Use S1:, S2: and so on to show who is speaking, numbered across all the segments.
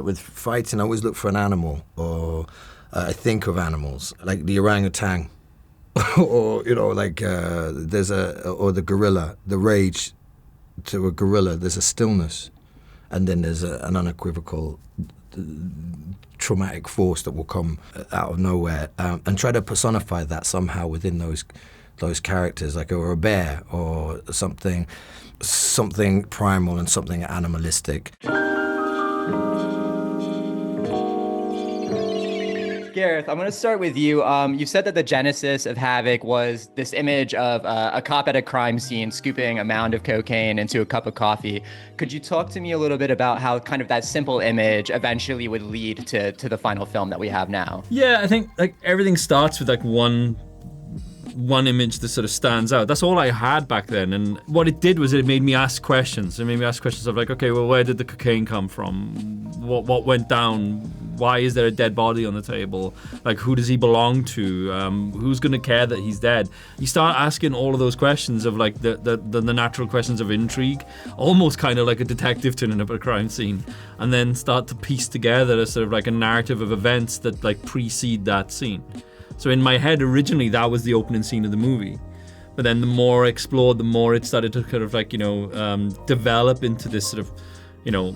S1: with fighting, I always look for an animal, or I think of animals, like the orangutan, or there's or the gorilla, the rage to a gorilla. There's a stillness, and then there's an unequivocal traumatic force that will come out of nowhere, and try to personify that somehow within those characters, like or a bear or something primal and something animalistic.
S2: Gareth, I'm going to start with you. You said that the genesis of Havoc was this image of a cop at a crime scene scooping a mound of cocaine into a cup of coffee. Could you talk to me a little bit about how kind of that simple image eventually would lead to the final film that we have now?
S3: Yeah, I think like everything starts with like one image that sort of stands out. That's all I had back then, and what it did was it made me ask questions. It made me ask questions of like, okay, well, where did the cocaine come from? What went down? Why is there a dead body on the table? Like, who does he belong to? Who's going to care that he's dead? You start asking all of those questions of like the natural questions of intrigue, almost kind of like a detective turning up at a crime scene, and then start to piece together a sort of like a narrative of events that like precede that scene. So in my head, originally, that was the opening scene of the movie. But then the more I explored, the more it started to kind of like, develop into this sort of,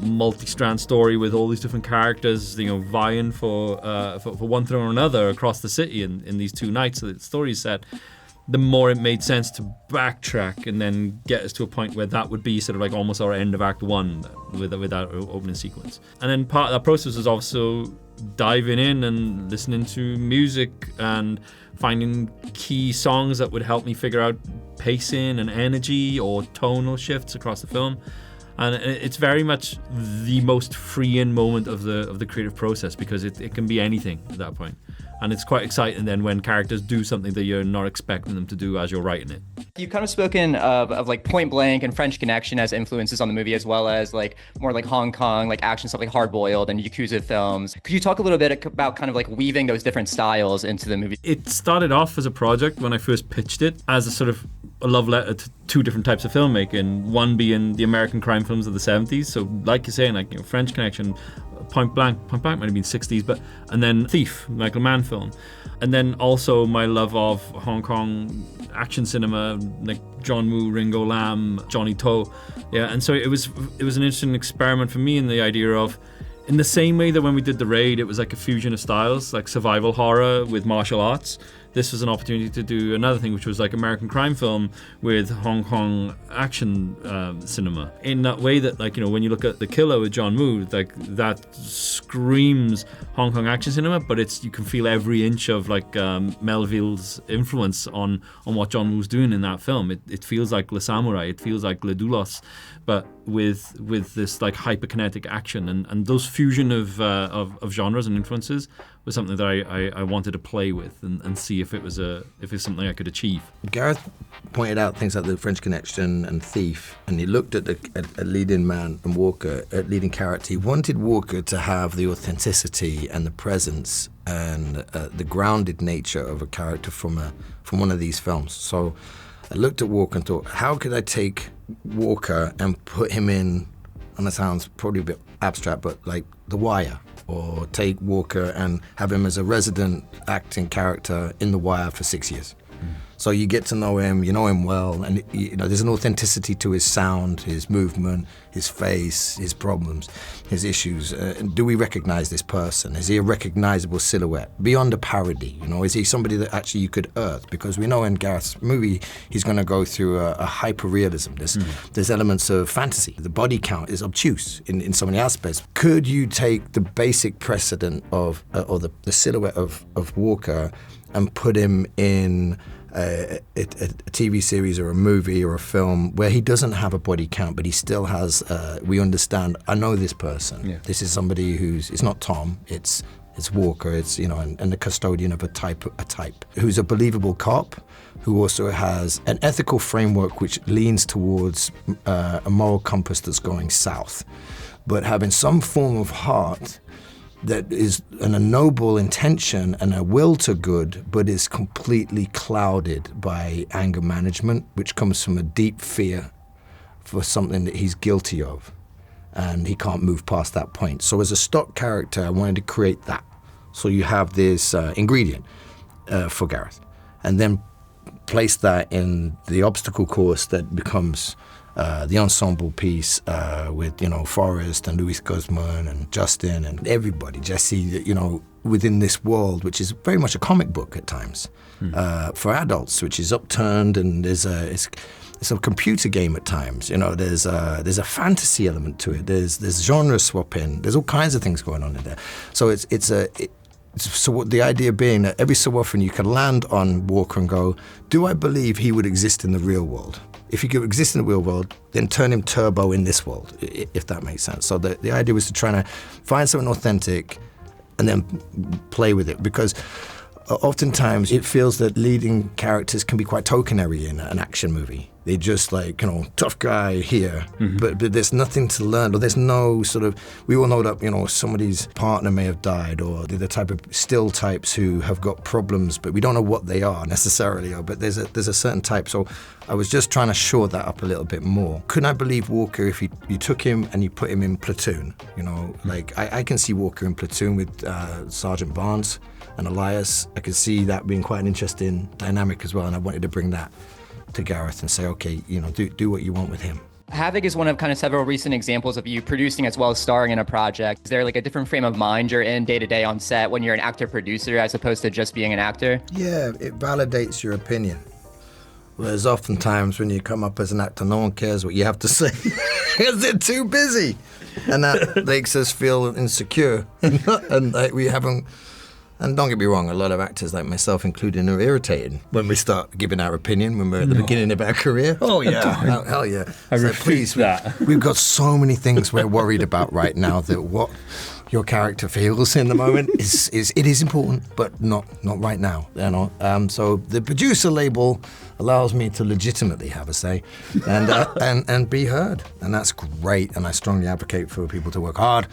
S3: multi-strand story with all these different characters, vying for one thing or another across the city in these 2 nights that the story is set. The more it made sense to backtrack and then get us to a point where that would be sort of like almost our end of Act 1 with that opening sequence. And then part of that process was also diving in and listening to music and finding key songs that would help me figure out pacing and energy or tonal shifts across the film. And it's very much the most freeing moment of the creative process, because it can be anything at that point. And it's quite exciting then when characters do something that you're not expecting them to do as you're writing it.
S2: You've kind of spoken of like Point Blank and French Connection as influences on the movie, as well as like more like Hong Kong, like action stuff like Hard Boiled and Yakuza films. Could you talk a little bit about kind of like weaving those different styles into the movie?
S3: It started off as a project when I first pitched it as a sort of a love letter to 2 different types of filmmaking. One being the American crime films of the 70s. So like you're saying, like French Connection, Point Blank might have been 60s, and then Thief, Michael Mann film. And then also my love of Hong Kong action cinema, like John Woo, Ringo Lam, Johnny To. Yeah, and so it was an interesting experiment for me in the idea of, in the same way that when we did The Raid, it was like a fusion of styles, like survival horror with martial arts. This was an opportunity to do another thing, which was like American crime film with Hong Kong action cinema. In that way that, like, when you look at The Killer with John Woo, like that screams Hong Kong action cinema, but you can feel every inch of like Melville's influence on what John Woo's doing in that film. It feels like Le Samurai, it feels like Le Doulos, but with this like hyperkinetic action, and those fusion of genres and influences was something that I wanted to play with and see if it's something I could achieve.
S1: Gareth pointed out things like the French Connection and Thief, and he looked at a leading man and Walker, a leading character. He wanted Walker to have the authenticity and the presence and the grounded nature of a character from one of these films. So I looked at Walker and thought, how could I take Walker and put him in, and that sounds probably a bit abstract, but like The Wire, or take Walker and have him as a resident acting character in The Wire for 6 years. So you get to know him, you know him well, and there's an authenticity to his sound, his movement, his face, his problems, his issues. Do we recognize this person? Is he a recognizable silhouette? Beyond a parody, is he somebody that actually you could earth? Because we know in Gareth's movie, he's going to go through a hyper-realism. There's elements of fantasy. The body count is obtuse in so many aspects. Could you take the basic precedent of, or the silhouette of Walker and put him in a TV series or a movie or a film where he doesn't have a body count, but he still has, we understand, I know this person. Yeah. This is somebody it's not Tom, it's Walker, and the custodian of a type, who's a believable cop, who also has an ethical framework which leans towards a moral compass that's going south, but having some form of heart that is a noble intention and a will to good, but is completely clouded by anger management, which comes from a deep fear for something that he's guilty of. and he can't move past that point. So as a stock character, I wanted to create that. So you have this ingredient for Gareth, and then place that in the obstacle course that becomes the ensemble piece with, Forrest and Luis Guzman and Justin and everybody, Jesse, within this world, which is very much a comic book at times for adults, which is upturned, and it's a computer game at times. There's a fantasy element to it. There's genre swapping. There's all kinds of things going on in there. So so the idea being that every so often you can land on Walker and go, do I believe he would exist in the real world? If he could exist in the real world, then turn him turbo in this world, if that makes sense. So the idea was to try to find something authentic and then play with it, because oftentimes it feels that leading characters can be quite tokenary in an action movie. They're just like, tough guy here, but there's nothing to learn, or there's no sort of, we all know that, somebody's partner may have died, or they're the type of still types who have got problems, but we don't know what they are necessarily, but there's a certain type. So I was just trying to shore that up a little bit more. Couldn't I believe Walker if you took him and you put him in Platoon? Like I can see Walker in Platoon with Sergeant Barnes and Elias. I could see that being quite an interesting dynamic as well, and I wanted to bring that to Gareth and say, okay, do what you want with him.
S2: Havoc is one of kind of several recent examples of you producing as well as starring in a project. Is there like a different frame of mind you're in day to day on set when you're an actor-producer as opposed to just being an actor?
S1: Yeah, it validates your opinion. Whereas oftentimes when you come up as an actor, no one cares what you have to say because they're too busy. And that makes us feel insecure. And like we haven't... And don't get me wrong, a lot of actors like myself included are irritated when we start giving our opinion when we're at the beginning of our career. Oh yeah, hell yeah.
S3: I refuse that.
S1: We've got so many things we're worried about right now that what your character feels in the moment is important, but not right now. So the producer label allows me to legitimately have a say and be heard, and that's great. And I strongly advocate for people to work hard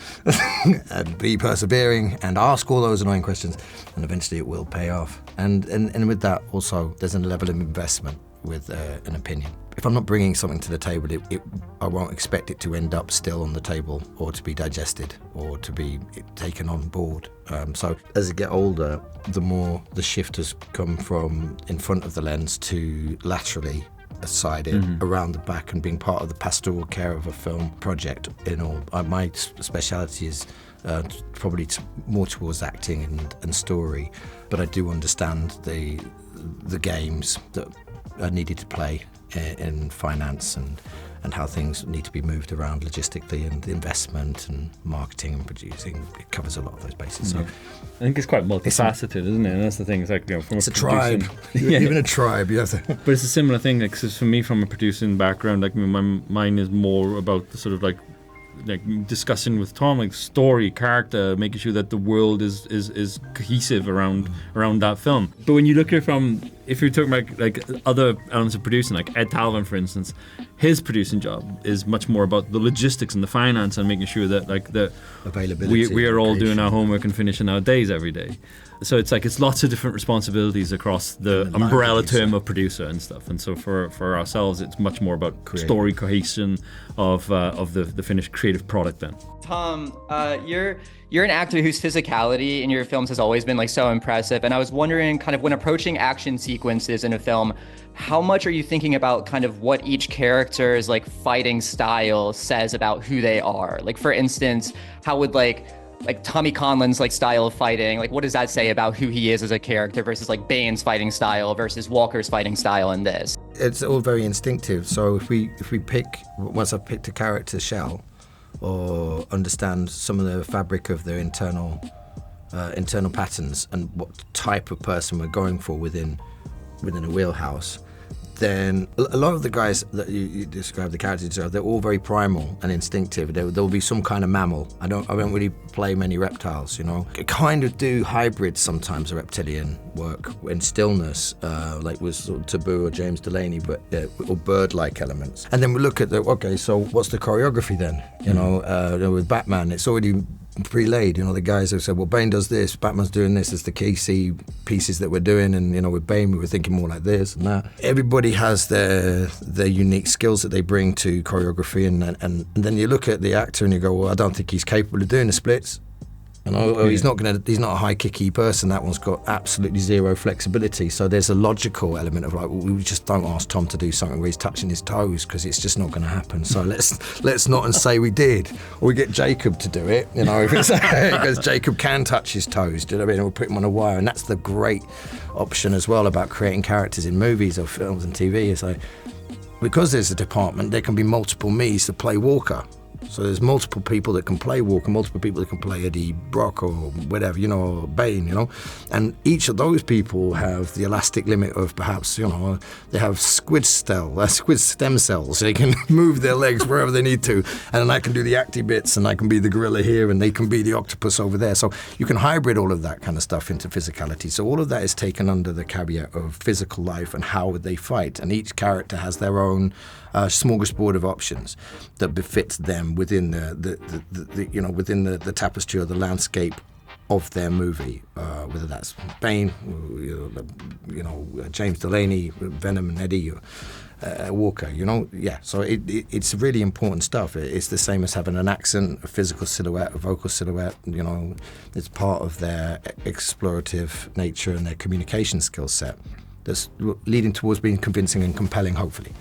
S1: and be persevering and ask all those annoying questions, and eventually it will pay off. And with that also, there's a level of investment with an opinion. If I'm not bringing something to the table, I won't expect it to end up still on the table or to be digested or to be taken on board. So as I get older, the more the shift has come from in front of the lens to laterally sided around the back and being part of the pastoral care of a film project. My speciality is probably more towards acting and story, but I do understand the games that are needed to play in finance and how things need to be moved around logistically, and the investment and marketing and producing. It covers a lot of those bases. So
S3: I think it's quite multifaceted, isn't it? And that's the thing. It's like, from
S1: it's a tribe. Even a tribe. You have to.
S3: But it's a similar thing. Like, 'cause for me, from a producing background, like mine is more about the sort of like discussing with Tom, like story, character, making sure that the world is cohesive around that film. But when you look at it from, if you're talking about like other elements of producing, like Ed Talvin, for instance, his producing job is much more about the logistics and the finance and making sure that like the
S1: availability,
S3: we are all doing our homework and finishing our days every day. So it's like it's lots of different responsibilities across the umbrella term of producer and stuff. And so for ourselves, it's much more about story cohesion of the finished creative product. Then,
S2: Tom, you're an actor whose physicality in your films has always been like so impressive. And I was wondering, kind of when approaching action sequences in a film, how much are you thinking about kind of what each character's like fighting style says about who they are? Like, for instance, how would like Tommy Conlon's like style of fighting, like what does that say about who he is as a character versus like Bane's fighting style versus Walker's fighting style in this?
S1: It's all very instinctive. So if we pick, once I've picked a character shell or understand some of the fabric of their internal patterns and what type of person we're going for within a wheelhouse, then a lot of the guys that you describe, the characters, they're all very primal and instinctive. There'll be some kind of mammal. I don't really play many reptiles, I kind of do hybrids sometimes, reptilian work in stillness, like with sort of Taboo or James Delaney, but or bird-like elements. And then we look at so what's the choreography then? With Batman, it's already pre-laid. You know, the guys have said, well, Bane does this, Batman's doing this, it's the KC pieces that we're doing, and, you know, with Bane we were thinking more like this and that. Everybody has their unique skills that they bring to choreography, and then you look at the actor and you go, well, I don't think he's capable of doing the splits. You know, he's not a high kicky person. That one's got absolutely zero flexibility. So there's a logical element of like, well, we just don't ask Tom to do something where he's touching his toes, because it's just not going to happen. So let's not and say we did, or we get Jacob to do it. You know, because Jacob can touch his toes. Do you know what I mean? And we'll put him on a wire, and that's the great option as well about creating characters in movies or films and TV. Is like, because there's a department, there can be multiple me's to play Walker. So there's multiple people that can play Walker, multiple people that can play Eddie Brock or whatever, you know, or Bane, you know. And each of those people have the elastic limit of perhaps, you know, they have squid stem cells. So they can move their legs wherever they need to. And then I can do the acty bits, and I can be the gorilla here, and they can be the octopus over there. So you can hybrid all of that kind of stuff into physicality. So all of that is taken under the caveat of physical life and how they fight. And each character has their own smorgasbord of options that befits them within within the tapestry or the landscape of their movie, whether that's Bane, James Delaney, Venom and Eddie, Walker, you know, yeah. So it's really important stuff. It's the same as having an accent, a physical silhouette, a vocal silhouette. You know, it's part of their explorative nature and their communication skill set that's leading towards being convincing and compelling, hopefully.